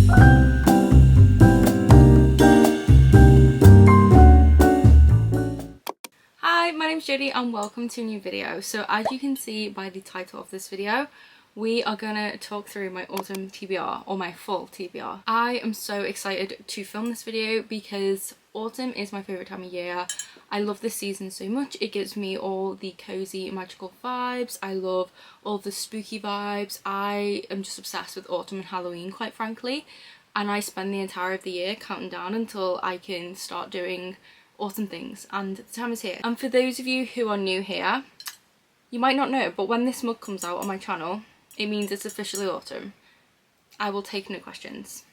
Hi, my name's Jodie and welcome to a new video. So as you can see by the title of this video, we are gonna talk through my autumn TBR, or my full TBR. I am so excited to film this video because autumn is my favourite time of year. I love this season so much. It gives me all the cozy magical vibes. I love all the spooky vibes. I am just obsessed with autumn and Halloween, quite frankly, and I spend the entire of the year counting down until I can start doing autumn things, and the time is here. And for those of you who are new here, you might not know, but when this mug comes out on my channel, it means it's officially autumn. I will take no questions.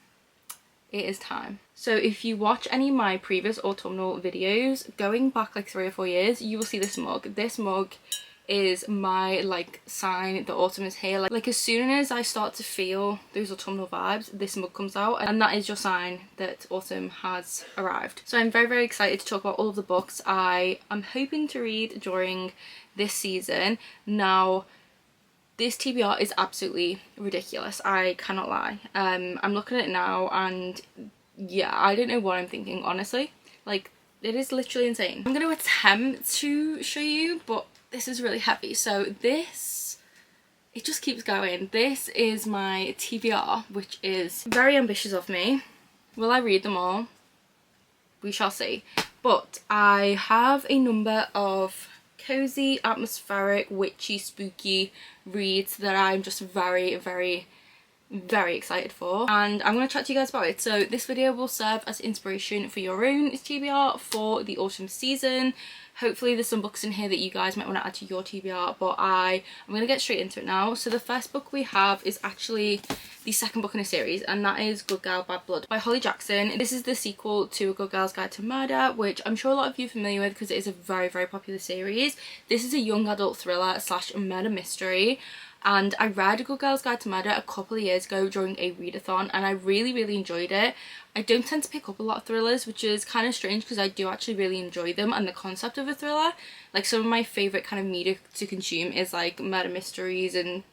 It is time. So if you watch any of my previous autumnal videos, going back like 3 or 4 years, you will see this mug. This mug is my like sign that autumn is here. Like as soon as I start to feel those autumnal vibes, this mug comes out, and that is your sign that autumn has arrived. So I'm very, very excited to talk about all of the books I am hoping to read during this season. Now, this TBR is absolutely ridiculous, I cannot lie. I'm looking at it now and yeah, I don't know what I'm thinking, honestly. Like, it is literally insane. I'm going to attempt to show you, but this is really heavy. So this, it just keeps going. This is my TBR, which is very ambitious of me. Will I read them all? We shall see. But I have a number of cozy, atmospheric, witchy, spooky reads that I'm just very, very, very excited for, and I'm going to chat to you guys about it. So this video will serve as inspiration for your own TBR for the autumn season. Hopefully there's some books in here that you guys might want to add to your TBR, but I'm going to get straight into it now. So the first book we have is actually the second book in a series, and that is Good Girl Bad Blood by Holly Jackson. This is the sequel to A Good Girl's Guide to Murder, which I'm sure a lot of you are familiar with because it is a very, very popular series. This is a young adult thriller slash murder mystery, and I read A Good Girl's Guide to Murder a couple of years ago during a readathon, and I really, really enjoyed it. I don't tend to pick up a lot of thrillers, which is kind of strange because I do actually really enjoy them and the concept of a thriller. Like, some of my favourite kind of media to consume is like murder mysteries and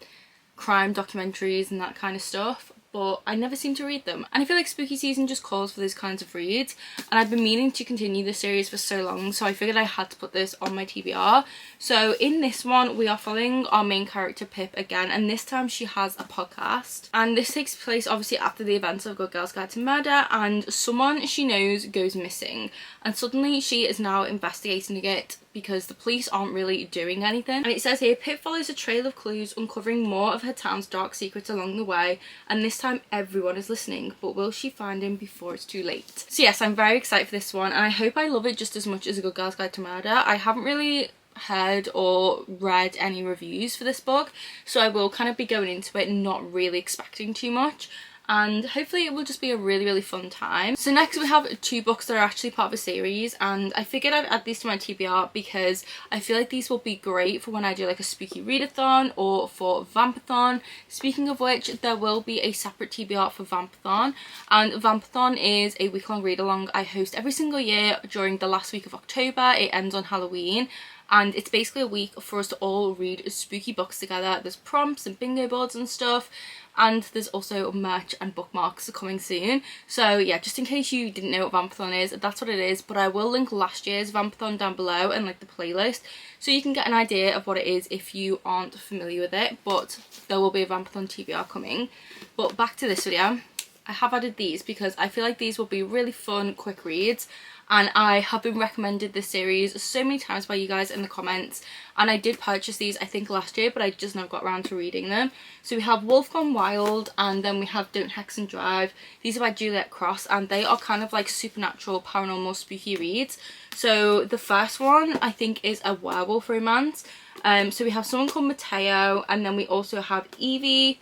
crime documentaries and that kind of stuff, but I never seem to read them. And I feel like spooky season just calls for those kinds of reads, and I've been meaning to continue the series for so long, so I figured I had to put this on my TBR. So in this one we are following our main character Pip again, and this time she has a podcast, and this takes place obviously after the events of Good Girl's Guide to Murder, and someone she knows goes missing, and suddenly she is now investigating it because the police aren't really doing anything. And it says here, Pip follows a trail of clues, uncovering more of her town's dark secrets along the way, and this time everyone is listening, but will she find him before it's too late? So yes, I'm very excited for this one, and I hope I love it just as much as A Good Girl's Guide to Murder. I haven't really heard or read any reviews for this book, so I will kind of be going into it not really expecting too much, and hopefully it will just be a really, really fun time. So next we have 2 books that are actually part of a series, and I figured I'd add these to my TBR because I feel like these will be great for when I do like a spooky readathon or for Vampathon. Speaking of which, there will be a separate TBR for Vampathon, and Vampathon is a week-long read-along I host every single year during the last week of October. It ends on Halloween, and it's basically a week for us to all read spooky books together. There's prompts and bingo boards and stuff, and there's also merch and bookmarks coming soon. So yeah, just in case you didn't know what Vampathon is, that's what it is, but I will link last year's Vampathon down below and like the playlist, so you can get an idea of what it is if you aren't familiar with it. But there will be a Vampathon TBR coming. But back to this video, I have added these because I feel like these will be really fun, quick reads, and I have been recommended this series so many times by you guys in the comments, and I did purchase these I think last year, but I just never got around to reading them. So we have Wolf Gone Wild, and then we have Don't Hex and Drive. These are by Juliet Cross, and they are kind of like supernatural, paranormal, spooky reads. So the first one I think is a werewolf romance. So we have someone called Mateo, and then we also have Evie.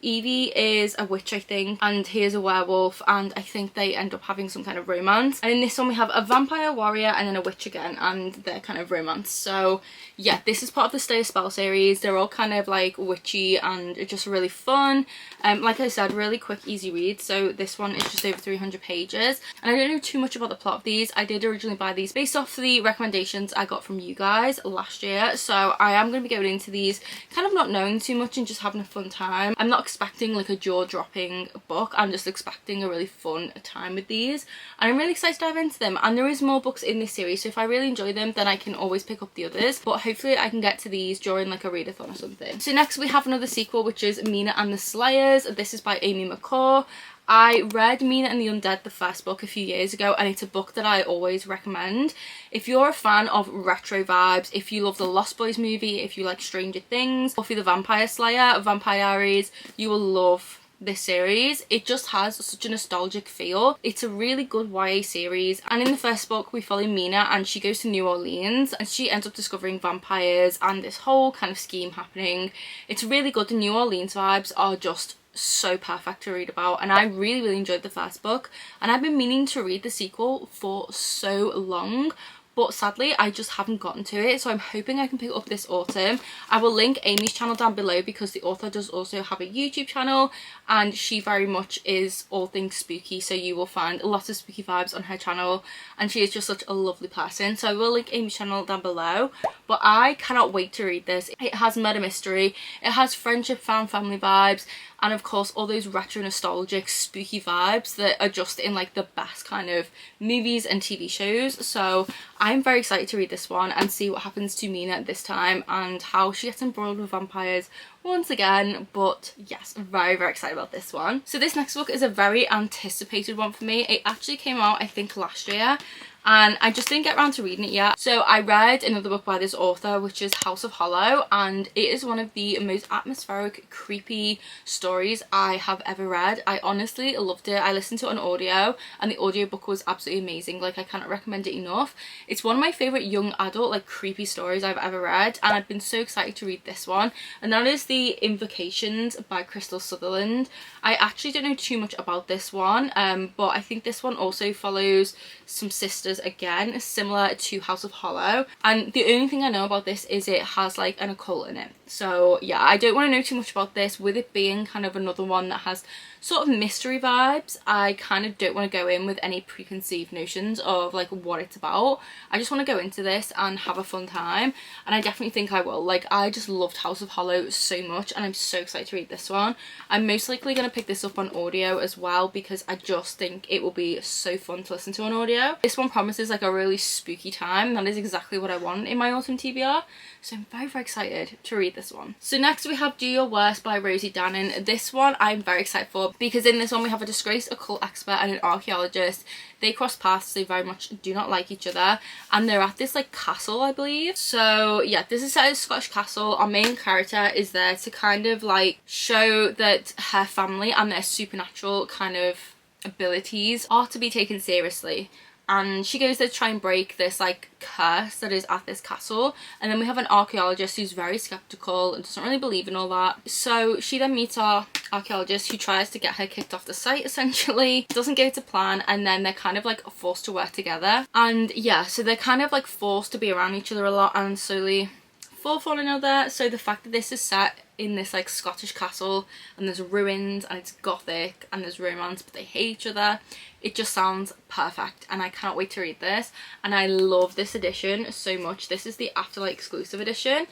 Evie is a witch, I think, and he is a werewolf, and I think they end up having some kind of romance. And in this one we have a vampire warrior and then a witch again, and their kind of romance. So yeah, this is part of the Stay a Spell series. They're all kind of like witchy and just really fun. Like I said, really quick, easy read. So this one is just over 300 pages, and I don't know too much about the plot of these. I did originally buy these based off the recommendations I got from you guys last year, so I am going to be going into these kind of not knowing too much and just having a fun time. I'm not expecting like a jaw-dropping book. I'm just expecting a really fun time with these, and I'm really excited to dive into them. And there is more books in this series, so if I really enjoy them then I can always pick up the others, but hopefully I can get to these during like a readathon or something. So next we have another sequel, which is Mina and the Slayers. This is by Amy McCaw. I read Mina and the Undead, the first book, a few years ago, and it's a book that I always recommend. If you're a fan of retro vibes, if you love the Lost Boys movie, if you like Stranger Things, Buffy the Vampire Slayer, Vampire Diaries, you will love this series. It just has such a nostalgic feel. It's a really good YA series, and in the first book we follow Mina, and she goes to New Orleans and she ends up discovering vampires and this whole kind of scheme happening. It's really good. The New Orleans vibes are just so perfect to read about, and I really enjoyed the first book, and I've been meaning to read the sequel for so long, but sadly I just haven't gotten to it, so I'm hoping I can pick it up this autumn. I will link Amy's channel down below because the author does also have a YouTube channel, and she very much is all things spooky, so you will find lots of spooky vibes on her channel, and she is just such a lovely person. So I will link Amy's channel down below, but I cannot wait to read this. It has murder mystery, it has friendship, found family vibes, and of course all those retro nostalgic spooky vibes that are just in like the best kind of movies and TV shows. So I'm very excited to read this one and see what happens to Mina this time and how she gets embroiled with vampires once again. But yes, very excited about this one. So this next book is a very anticipated one for me. It actually came out I think last year, and I just didn't get around to reading it yet. So I read another book by this author, which is House of Hollow, and it is one of the most atmospheric, creepy stories I have ever read. I honestly loved it. I listened to it on audio, and the audiobook was absolutely amazing. Like, I cannot recommend it enough. It's one of my favourite young adult like creepy stories I've ever read, and I've been so excited to read this one, and that is The Invocations by Crystal Sutherland. I actually don't know too much about this one, but I think this one also follows some sisters again, similar to House of Hollow, and the only thing I know about this is it has like an occult in it. So yeah, I don't want to know too much about this. With it being kind of another one that has sort of mystery vibes, I kind of don't want to go in with any preconceived notions of like what it's about. I just want to go into this and have a fun time, and I definitely think I will. Like, I just loved House of Hollow so much, and I'm so excited to read this one. I'm most likely going to pick this up on audio as well because I just think it will be so fun to listen to on audio. This one promises like a really spooky time. That is exactly what I want in my autumn TBR, so I'm very excited to read this one. So next we have Do Your Worst by Rosie Dannon. This one I'm very excited for because in this one we have a disgraced occult expert and an archaeologist. They cross paths, they very much do not like each other, and they're at this like castle, I believe. So yeah, this is set at a Scottish castle. Our main character is there to kind of like show that her family and their supernatural kind of abilities are to be taken seriously, and she goes there to try and break this like curse that is at this castle. And then we have an archaeologist who's very skeptical and doesn't really believe in all that. So she then meets our archaeologist who tries to get her kicked off the site essentially. It doesn't go to plan, and then they're kind of like forced to work together. And yeah, so they're kind of like forced to be around each other a lot and slowly fall for one another. So the fact that this is set in this like Scottish castle and there's ruins and it's Gothic and there's romance but they hate each other, it just sounds perfect, and I cannot wait to read this. And I love this edition so much. This is the Afterlight exclusive edition,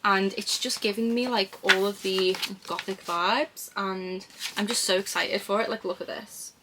and it's just giving me like all of the Gothic vibes, and I'm just so excited for it. Like, look at this,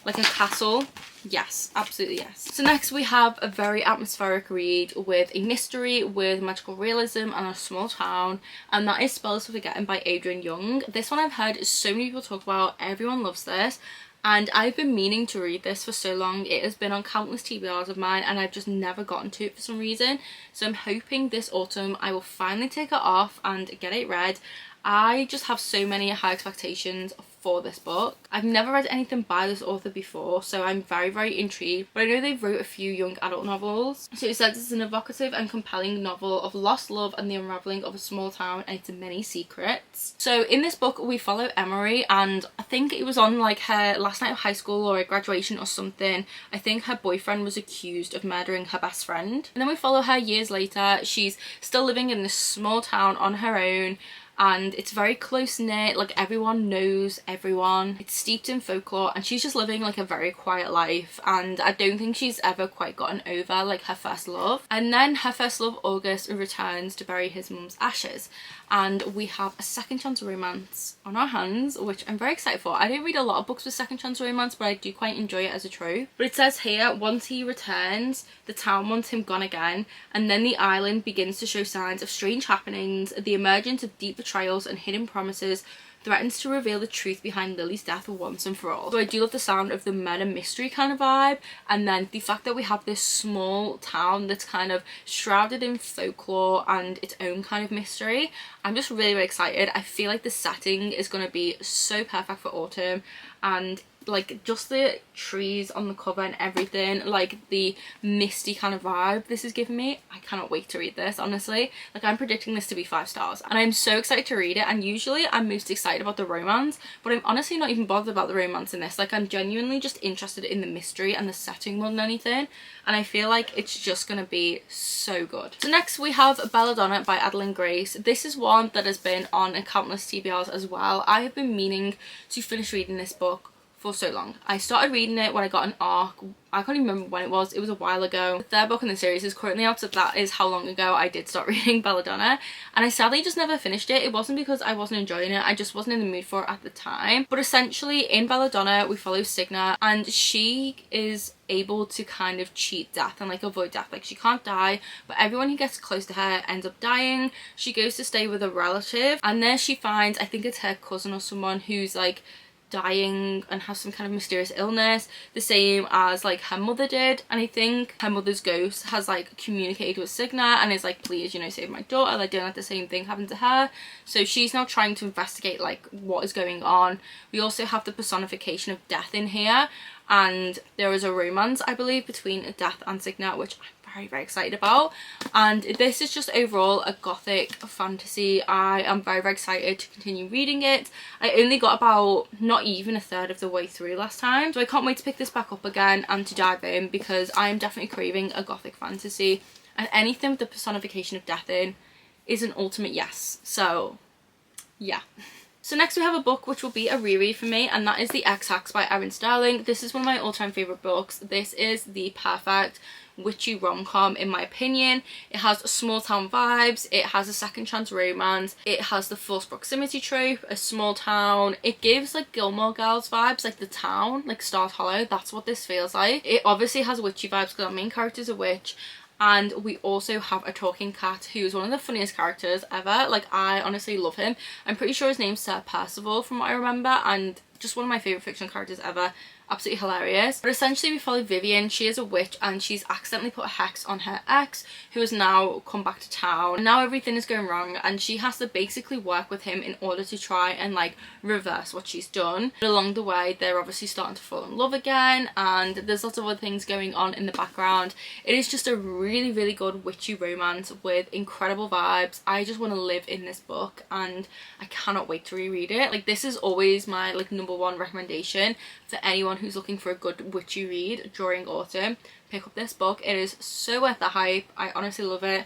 like a castle. Yes, absolutely yes. So next we have a very atmospheric read with a mystery with magical realism and a small town, and that is Spells for Forgetting by Adrian Young. This one I've heard so many people talk about. Everyone loves this, and I've been meaning to read this for so long. It has been on countless TBRs of mine and I've just never gotten to it for some reason. So I'm hoping this autumn I will finally take it off and get it read. I just have so many high expectations for this book. I've never read anything by this author before, so I'm very intrigued. But I know they've wrote a few young adult novels. So it says it's an evocative and compelling novel of lost love and the unravelling of a small town and its many secrets. So in this book we follow Emery, and I think it was on like her last night of high school or a graduation or something. I think her boyfriend was accused of murdering her best friend. And then we follow her years later. She's still living in this small town on her own, and it's very close-knit, like everyone knows everyone. It's steeped in folklore, and she's just living like a very quiet life, and I don't think she's ever quite gotten over like her first love. And then her first love, August, returns to bury his mum's ashes, and we have a second chance romance on our hands, which I'm very excited for. I don't read a lot of books with second chance romance, but I do quite enjoy it as a trope. But it says here, once he returns, the town wants him gone again, and then the island begins to show signs of strange happenings. The emergence of deep betrayals and hidden promises threatens to reveal the truth behind Lily's death once and for all. So I do love the sound of the murder mystery kind of vibe, and then the fact that we have this small town that's kind of shrouded in folklore and its own kind of mystery. I'm just really, really excited. I feel like the setting is going to be so perfect for autumn, and like just the trees on the cover and everything, like the misty kind of vibe this is giving me. I cannot wait to read this, honestly. Like, I'm predicting this to be 5 stars, and I'm so excited to read it. And usually I'm most excited about the romance, but I'm honestly not even bothered about the romance in this. Like, I'm genuinely just interested in the mystery and the setting more than anything, and I feel like it's just gonna be so good. So next we have Belladonna by Adeline Grace. This is one that has been on countless TBRs as well. I have been meaning to finish reading this book for so long. I started reading it when I got an ARC. I can't even remember when it was a while ago. The third book in the series is currently out, so that is how long ago I did start reading Belladonna, and I sadly just never finished it. It wasn't because I wasn't enjoying it, I just wasn't in the mood for it at the time. But essentially in Belladonna we follow Signa, and she is able to kind of cheat death and like avoid death. Like, she can't die, but everyone who gets close to her ends up dying. She goes to stay with a relative, and there she finds, I think it's her cousin or someone, who's like dying and has some kind of mysterious illness, the same as like her mother did. And I think her mother's ghost has like communicated with Signa and is like, please, you know, save my daughter, like don't let the same thing happen to her. So she's now trying to investigate like what is going on. We also have the personification of death in here, and there is a romance, I believe, between Death and Signa, which I'm very, very excited about. And this is just overall a gothic fantasy. I am very, very excited to continue reading it. I only got about not even a third of the way through last time, so I can't wait to pick this back up again and to dive in, because I am definitely craving a gothic fantasy, and anything with the personification of death in is an ultimate yes. So yeah. So next we have a book which will be a reread for me, and that is The Ex-Hacks by Erin Sterling. This is one of my all-time favourite books. This is the perfect witchy rom-com in my opinion. It has small town vibes, it has a second chance romance, it has the forced proximity trope, a small town. It gives like Gilmore Girls vibes, like the town, like Stars Hollow. That's what this feels like. It obviously has witchy vibes because our main character is a witch, and we also have a talking cat who's one of the funniest characters ever. Like, I honestly love him. I'm pretty sure his name's Sir Percival from what I remember, and just one of my favourite fiction characters ever. Absolutely hilarious. But essentially we follow Vivian. She is a witch, and she's accidentally put a hex on her ex, who has now come back to town, and now everything is going wrong, and she has to basically work with him in order to try and like reverse what she's done. But along the way they're obviously starting to fall in love again, and there's lots of other things going on in the background. It is just a really, really good witchy romance with incredible vibes. I just want to live in this book, and I cannot wait to reread it. Like, this is always my like #1 recommendation for anyone who's looking for a good witchy read during autumn. Pick up this book. It is so worth the hype. I honestly love it.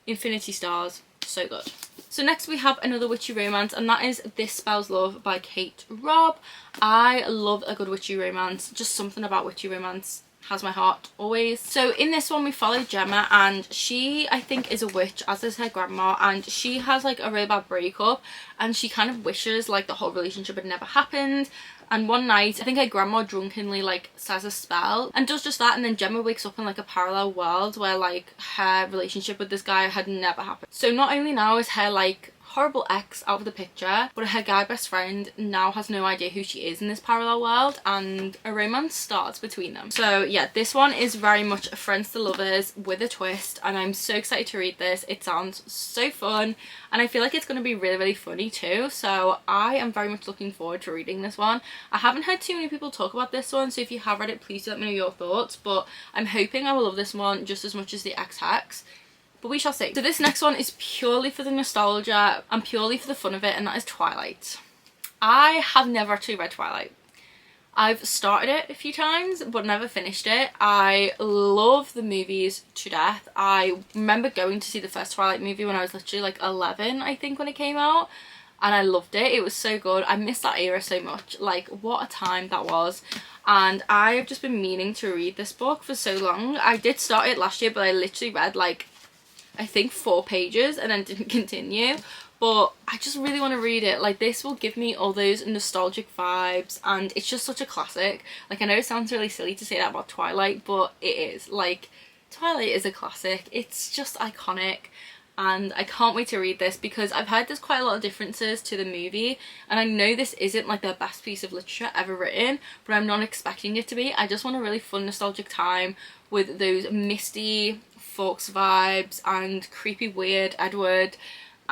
Infinity stars. So good. So next we have another witchy romance, and that is This Spells Love by Kate Robb. I love a good witchy romance. Just something about witchy romance has my heart always. So in this one we follow Gemma, and she, I think, is a witch, as is her grandma, and she has like a really bad breakup, and she kind of wishes like the whole relationship had never happened. And one night, I think her grandma drunkenly like says a spell and does just that, and then Gemma wakes up in like a parallel world where like her relationship with this guy had never happened. So not only now is her like horrible ex out of the picture, but her guy best friend now has no idea who she is in this parallel world, and a romance starts between them. So yeah, this one is very much friends to lovers with a twist, and I'm so excited to read this. It sounds so fun, and I feel like it's going to be really, really funny too, so I am very much looking forward to reading this one. I haven't heard too many people talk about this one, so if you have read it, please do let me know your thoughts, but I'm hoping I will love this one just as much as The Ex-Hacks. But we shall see. So this next one is purely for the nostalgia and purely for the fun of it, and that is Twilight. I have never actually read Twilight. I've started it a few times but never finished it. I love the movies to death. I remember going to see the first Twilight movie when I was literally like 11, I think, when it came out. and I loved it. It was so good. I miss that era so much. Like, what a time that was. And I've just been meaning to read this book for so long. I did start it last year, but I literally read like, I think 4 pages and then didn't continue. But I just really want to read it. Like, this will give me all those nostalgic vibes, and it's just such a classic. Like, I know it sounds really silly to say that about Twilight, but it is. Like, Twilight is a classic. It's just iconic, and I can't wait to read this because I've heard there's quite a lot of differences to the movie, and I know this isn't like the best piece of literature ever written, but I'm not expecting it to be. I just want a really fun nostalgic time with those misty Fawkes vibes and creepy weird Edward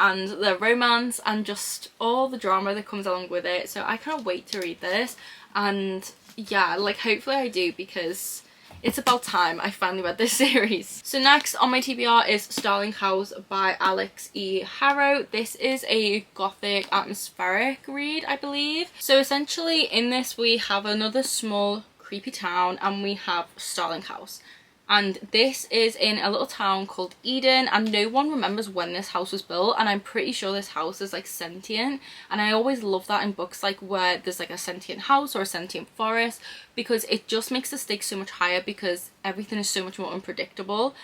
and the romance and just all the drama that comes along with it. So I can't wait to read this, and yeah, like, hopefully I do, because it's about time I finally read this series. So next on my TBR is Starling House by Alex E. Harrow. This is a gothic atmospheric read, I believe. So essentially in this we have another small creepy town, and we have Starling House. And this is in a little town called Eden, and no one remembers when this house was built, and I'm pretty sure this house is like sentient, and I always love that in books like where there's like a sentient house or a sentient forest, because it just makes the stakes so much higher, because everything is so much more unpredictable,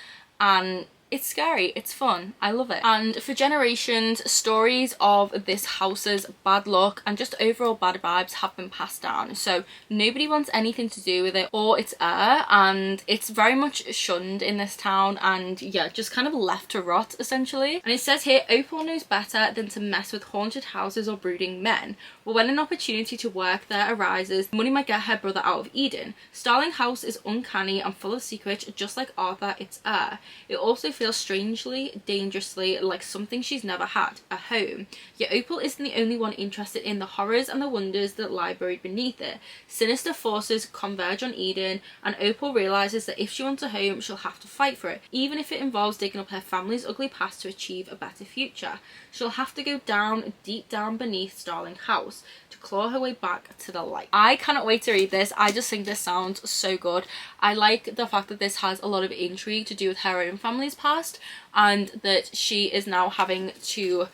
and it's scary, it's fun, I love it. And for generations, stories of this house's bad luck and just overall bad vibes have been passed down. So nobody wants anything to do with it or its heir, and it's very much shunned in this town, and yeah, just kind of left to rot essentially. And it says here, Opal knows better than to mess with haunted houses or brooding men. But when an opportunity to work there arises, money might get her brother out of Eden. Starling House is uncanny and full of secrets, just like Arthur, its heir. It also feels strangely, dangerously like something she's never had, a home. Yet Opal isn't the only one interested in the horrors and the wonders that lie buried beneath it. Sinister forces converge on Eden, and Opal realises that if she wants a home, she'll have to fight for it, even if it involves digging up her family's ugly past to achieve a better future. She'll have to go down, deep down beneath Starling House to claw her way back to the light. I cannot wait to read this. I just think this sounds so good. I like the fact that this has a lot of intrigue to do with her own family's past, and that she is now having to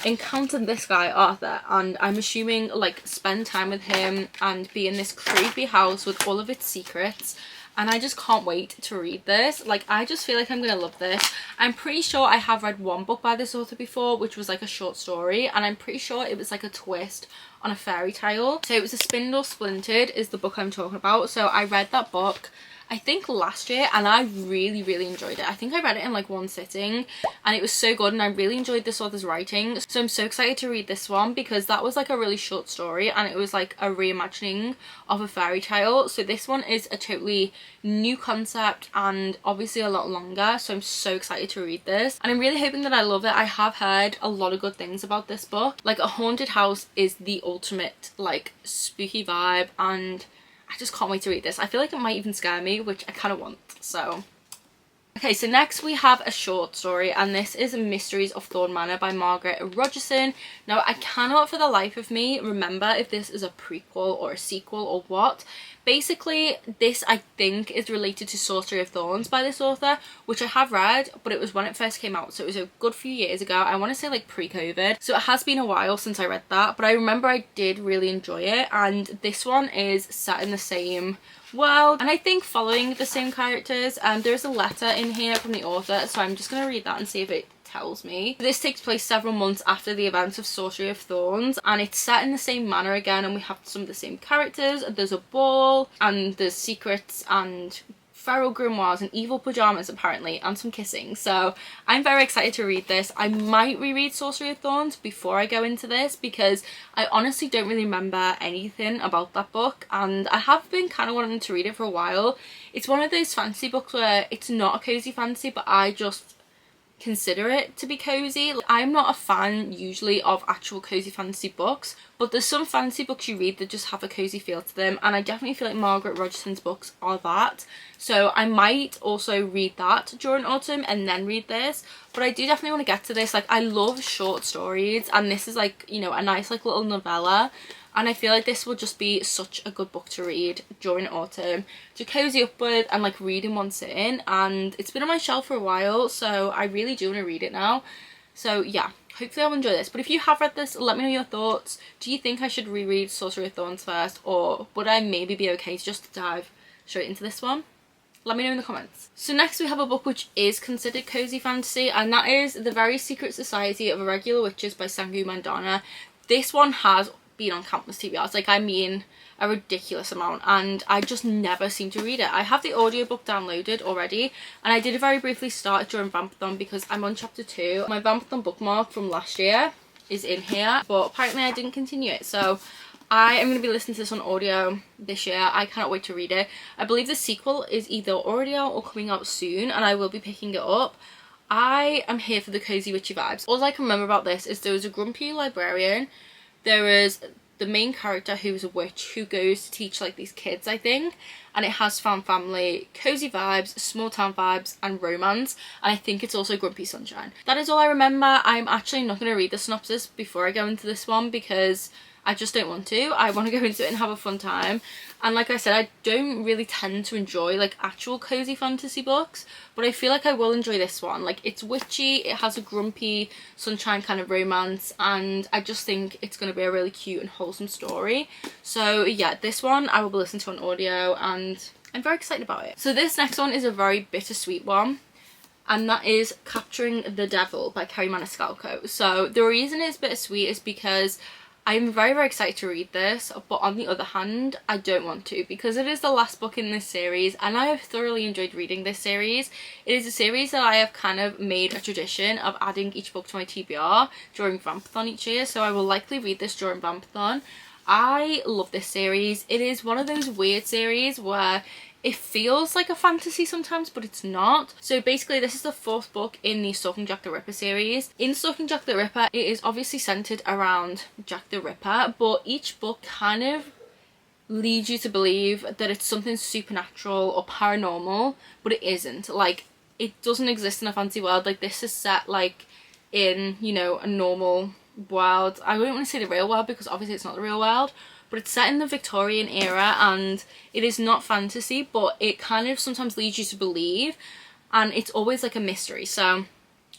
encounter this guy Arthur, and I'm assuming like spend time with him and be in this creepy house with all of its secrets. And I just can't wait to read this. Like, I just feel like I'm gonna love this. I'm pretty sure I have read one book by this author before, which was like a short story, and I'm pretty sure it was like a twist on a fairy tale. So it was A Spindle Splintered is the book I'm talking about. So I read that book I think last year, and I really enjoyed it. I think I read it in like one sitting, and it was so good, and I really enjoyed this author's writing. So I'm so excited to read this one, because that was like a really short story, and it was like a reimagining of a fairy tale. So this one is a totally new concept, and obviously a lot longer, so I'm so excited to read this, and I'm really hoping that I love it. I have heard a lot of good things about this book. Like, a haunted house is the ultimate like spooky vibe, and I just can't wait to read this. I feel like it might even scare me, which I kind of want, so. Okay, so next we have a short story, and this is Mysteries of Thorn Manor by Margaret Rogerson. Now, I cannot for the life of me remember if this is a prequel or a sequel or what. Basically, this I think is related to Sorcery of Thorns by this author, which I have read, but it was when it first came out, so it was a good few years ago. I want to say like pre-COVID, so it has been a while since I read that, but I remember I did really enjoy it. And this one is set in the same world, and I think following the same characters. There's a letter in here from the author, so I'm just going to read that and see if it tells me. This takes place several months after the events of Sorcery of Thorns, and it's set in the same manor again, and we have some of the same characters. There's a ball, and there's secrets and feral grimoires and evil pajamas apparently, and some kissing. So I'm very excited to read this. I might reread Sorcery of Thorns before I go into this, because I honestly don't really remember anything about that book, and I have been kind of wanting to read it for a while. It's one of those fantasy books where it's not a cozy fantasy, but I just consider it to be cozy. I'm not a fan usually of actual cozy fantasy books, but there's some fantasy books you read that just have a cozy feel to them, and I definitely feel like Margaret Rogerson's books are that. So I might also read that during autumn and then read this, but I do definitely want to get to this. Like, I love short stories, and this is like, you know, a nice like little novella, and I feel like this will just be such a good book to read during autumn, to cozy up with and like read in one sitting. And it's been on my shelf for a while, so I really do want to read it now. So yeah, hopefully I'll enjoy this. But if you have read this, let me know your thoughts. Do you think I should reread Sorcery of Thorns first, or would I maybe be okay to just dive straight into this one? Let me know in the comments. So next we have a book which is considered cozy fantasy, and that is The Very Secret Society of Irregular Witches by Sangu Mandana. This one has been on countless TBRs, like I mean a ridiculous amount, and I just never seem to read it. I have the audiobook downloaded already, and I did very briefly start during Vampathon because I'm on chapter 2. My Vampathon bookmark from last year is in here, but apparently I didn't continue it, so I am going to be listening to this on audio this year. I cannot wait to read it. I believe the sequel is either already out or coming out soon, and I will be picking it up. I am here for the cozy witchy vibes. All I can remember about this is there was a grumpy librarian, there is the main character who is a witch who goes to teach like these kids, I think, and it has found family, cozy vibes, small town vibes, and romance, and I think it's also grumpy sunshine. That is all I remember. I'm actually not going to read the synopsis before I go into this one because I just don't want to. I want to go into it and have a fun time. And like I said, I don't really tend to enjoy like actual cozy fantasy books, but I feel like I will enjoy this one. Like, it's witchy, it has a grumpy sunshine kind of romance, and I just think it's going to be a really cute and wholesome story. So yeah, this one I will be listening to on audio, and I'm very excited about it. So this next one is a very bittersweet one, and that is Capturing the Devil by Kerri Maniscalco. So the reason it's bittersweet is because I'm very, very excited to read this, but on the other hand, I don't want to, because it is the last book in this series, and I have thoroughly enjoyed reading this series. It is a series that I have kind of made a tradition of adding each book to my TBR during Vampathon each year, so I will likely read this during Vampathon. I love this series. It is one of those weird series where it feels like a fantasy sometimes, but it's not. So basically, this is the 4th book in the Stalking Jack the Ripper series. In Stalking Jack the Ripper, it is obviously centered around Jack the Ripper, but each book kind of leads you to believe that it's something supernatural or paranormal, but it isn't. Like, it doesn't exist in a fantasy world. Like, this is set like in, you know, a normal world. I wouldn't want to say the real world because obviously it's not the real world, but it's set in the Victorian era, and it is not fantasy, but it kind of sometimes leads you to believe, and it's always like a mystery. So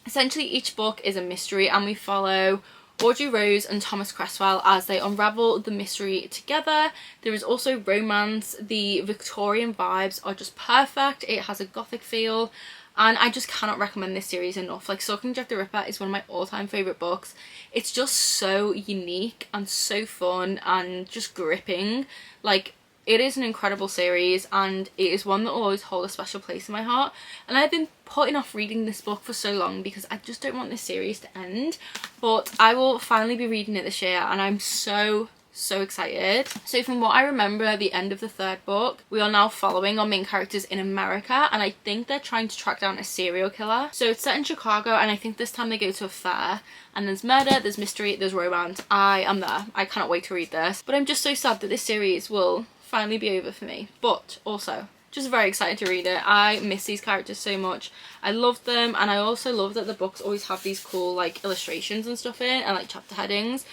essentially each book is a mystery, and we follow Audrey Rose and Thomas Cresswell as they unravel the mystery together. There is also romance. The Victorian vibes are just perfect. It has a Gothic feel, and I just cannot recommend this series enough. Like, Stalking Jack the Ripper is one of my all-time favourite books. It's just so unique and so fun and just gripping. Like, it is an incredible series, and it is one that will always hold a special place in my heart. And I've been putting off reading this book for so long because I just don't want this series to end. But I will finally be reading it this year, and I'm so excited. So from what I remember at the end of the 3rd book, we are now following our main characters in America, and I think they're trying to track down a serial killer. So it's set in Chicago, and I think this time they go to a fair, and there's murder, there's mystery, there's romance. I am there. I cannot wait to read this. But I'm just so sad that this series will finally be over for me, but also just very excited to read it. I miss these characters so much. I love them, and I also love that the books always have these cool like illustrations and stuff in, and like chapter headings.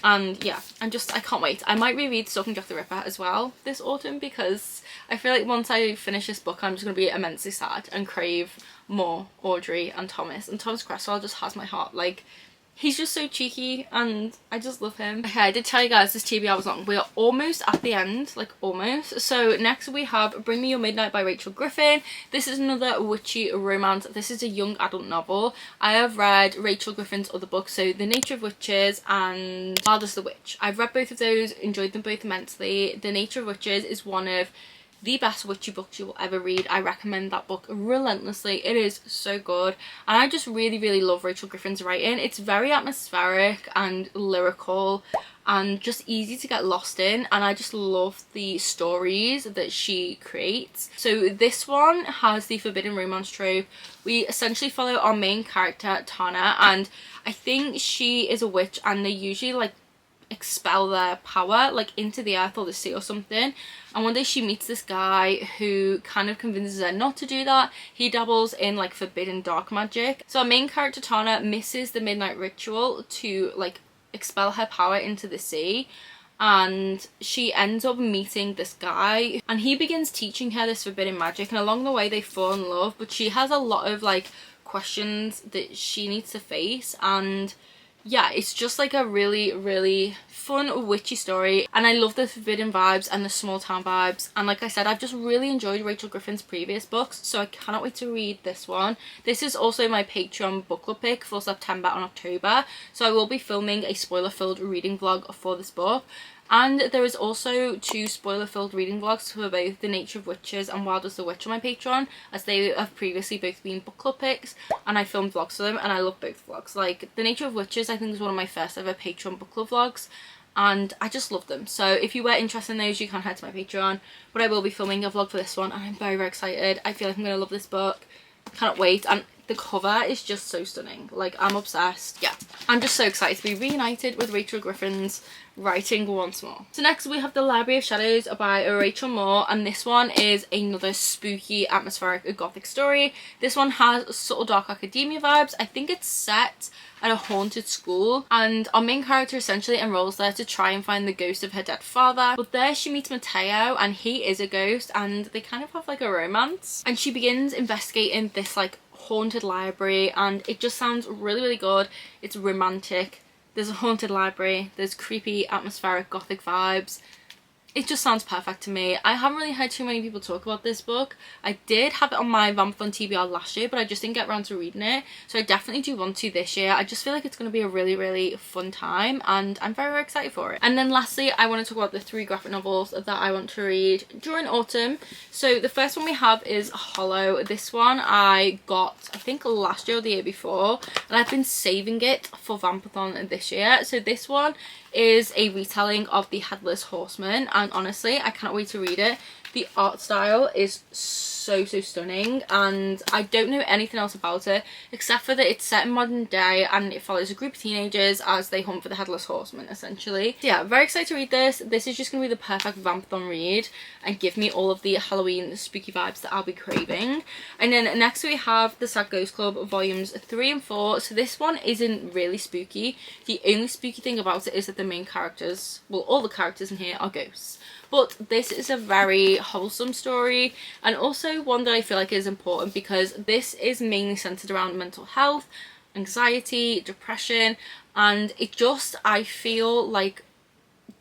And yeah, I can't wait. I might reread Stalking Jack the Ripper as well this autumn, because I feel like once I finish this book, I'm just going to be immensely sad and crave more Audrey and Thomas. And Thomas Cresswell just has my heart. Like, he's just so cheeky, and I just love him. Okay, I did tell you guys this TBR was long. We are almost at the end, like almost. So next we have Bring Me Your Midnight by Rachel Griffin. This is another witchy romance. This is a young adult novel. I have read Rachel Griffin's other books, so The Nature of Witches and Wildest the Witch. I've read both of those, enjoyed them both immensely. The Nature of Witches is one of the best witchy books you will ever read. I recommend that book relentlessly. It is so good, and I just really love Rachel Griffin's writing. It's very atmospheric and lyrical and just easy to get lost in, and I just love the stories that she creates. So this one has the forbidden romance trope. We essentially follow our main character Tana, and I think she is a witch, and they usually like expel their power like into the earth or the sea or something, and one day she meets this guy who kind of convinces her not to do that. He dabbles in like forbidden dark magic. So our main character Tana misses the midnight ritual to like expel her power into the sea, and she ends up meeting this guy, and he begins teaching her this forbidden magic, and along the way they fall in love, but she has a lot of like questions that she needs to face, and yeah, it's just like a really, really fun witchy story, and I love the forbidden vibes and the small town vibes. And like I said, I've just really enjoyed Rachel Griffin's previous books, so I cannot wait to read this one. This is also my Patreon book club pick for September and October, so I will be filming a spoiler filled reading vlog for this book. And there is also 2 spoiler-filled reading vlogs for both The Nature of Witches and Wild as the Witch on my Patreon, as they have previously both been book club picks, and I filmed vlogs for them, and I love both vlogs. Like, The Nature of Witches, I think, is one of my first ever Patreon book club vlogs, and I just love them. So if you were interested in those, you can head to my Patreon, but I will be filming a vlog for this one, and I'm very, very excited. I feel like I'm going to love this book. Cannot wait. And the cover is just so stunning. Like, I'm obsessed. Yeah, I'm just so excited to be reunited with Rachel Griffin's writing once more. So next we have The Library of Shadows by Rachel Moore, and this one is another spooky, atmospheric gothic story. This one has subtle dark academia vibes. I think it's set at a haunted school, and our main character essentially enrolls there to try and find the ghost of her dead father. But there she meets Mateo, and he is a ghost, and they kind of have like a romance, and she begins investigating this like haunted library, and it just sounds really, really good. It's romantic. There's a haunted library, there's creepy, atmospheric, gothic vibes. It just sounds perfect to me. I haven't really heard too many people talk about this book. I did have it on my Vampthon TBR last year, but I just didn't get around to reading it. So I definitely do want to this year. I just feel like it's going to be a really, really fun time, and I'm very, very excited for it. And then lastly, I want to talk about the 3 graphic novels that I want to read during autumn. So the first one we have is Hollow. This one I got, I think, last year or the year before, and I've been saving it for Vampathon this year. So this one is a retelling of The Headless Horseman, and honestly I cannot wait to read it. The art style is so stunning, and I don't know anything else about it except for that it's set in modern day and it follows a group of teenagers as they hunt for the Headless Horseman essentially. So yeah, very excited to read this. This is just going to be the perfect Vampathon read and give me all of the Halloween spooky vibes that I'll be craving. And then next we have The Sad Ghost Club volumes 3 and 4. So this one isn't really spooky. The only spooky thing about it is that the main characters, well, all the characters in here are ghosts. But this is a very wholesome story, and also one that I feel like is important because this is mainly centered around mental health, anxiety, depression, and it just, I feel like,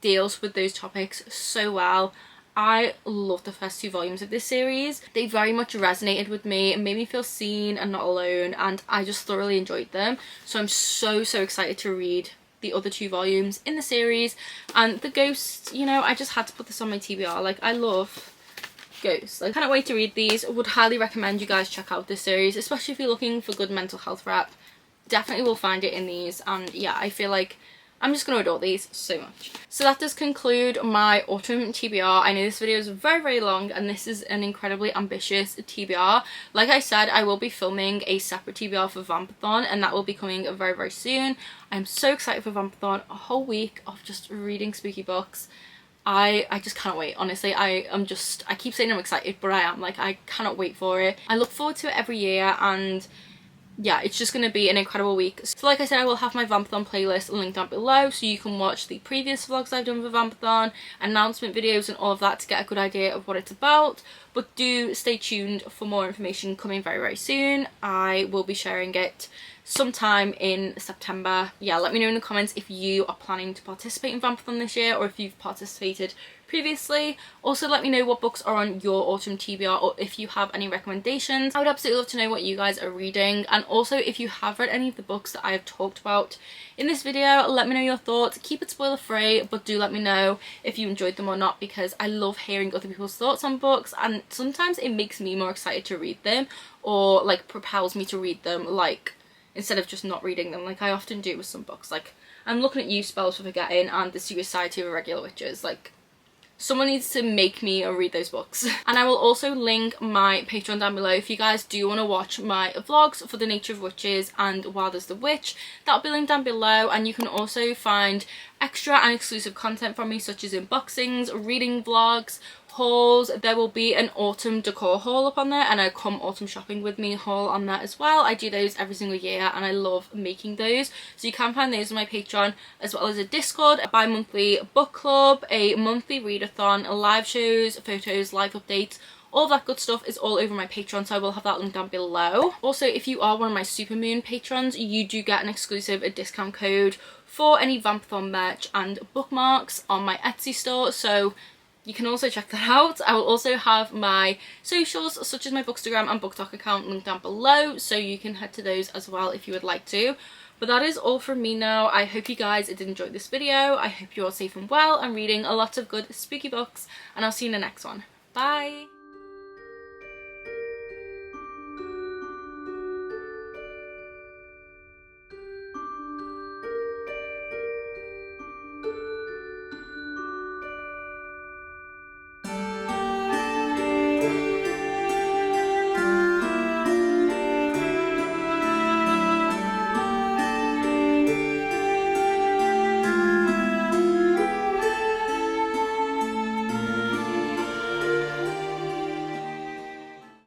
deals with those topics so well. I love the first 2 volumes of this series. They very much resonated with me and made me feel seen and not alone, and I just thoroughly enjoyed them. So I'm so excited to read the other 2 volumes in the series. And the ghosts, you know, I just had to put this on my TBR. Like, I love ghosts. Like, I can't wait to read these. Would highly recommend you guys check out this series, especially if you're looking for good mental health rep. Definitely will find it in these, and yeah, I feel like I'm just going to adore these so much. So that does conclude my autumn TBR. I know this video is very long, and this is an incredibly ambitious TBR. Like I said, I will be filming a separate TBR for Vampathon, and that will be coming very soon. I'm so excited for Vampathon. A whole week of just reading spooky books. I just can't wait. Honestly, I keep saying I'm excited, but I am. Like, I cannot wait for it. I look forward to it every year, and yeah, it's just going to be an incredible week. So like I said, I will have my Vampathon playlist linked down below, so you can watch the previous vlogs I've done for Vampathon, announcement videos and all of that to get a good idea of what it's about. But do stay tuned for more information coming very soon. I will be sharing it sometime in September. Yeah, let me know in the comments if you are planning to participate in Vampathon this year, or if you've participated previously. Also, let me know what books are on your autumn TBR, or if you have any recommendations. I would absolutely love to know what you guys are reading, and also if you have read any of the books that I have talked about in this video, let me know your thoughts. Keep it spoiler free, but do let me know if you enjoyed them or not, because I love hearing other people's thoughts on books, and sometimes it makes me more excited to read them, or like propels me to read them, like instead of just not reading them, like I often do with some books. Like, I'm looking at you, Spells for Forgetting and The Secret Society of Irregular Witches. Like, someone needs to make me read those books. And I will also link my Patreon down below if you guys do want to watch my vlogs for The Nature of Witches and Wild as the Witch. That'll be linked down below, and you can also find extra and exclusive content from me, such as unboxings, reading vlogs, hauls. There will be an autumn decor haul up on there, and a come autumn shopping with me haul on that as well. I do those every single year, and I love making those, so you can find those on my Patreon, as well as a Discord, a bi-monthly book club, a monthly readathon, live shows, photos, live updates, All that good stuff is all over my Patreon, so I will have that link down below. Also, if you are one of my Supermoon patrons, you do get an exclusive discount code for any Vampathon merch and bookmarks on my Etsy store, so you can also check that out. I will also have my socials, such as my Bookstagram and BookTok account, linked down below, so you can head to those as well if you would like to. But that is all from me now. I hope you guys did enjoy this video. I hope you're all safe and well and reading a lot of good spooky books, and I'll see you in the next one. Bye!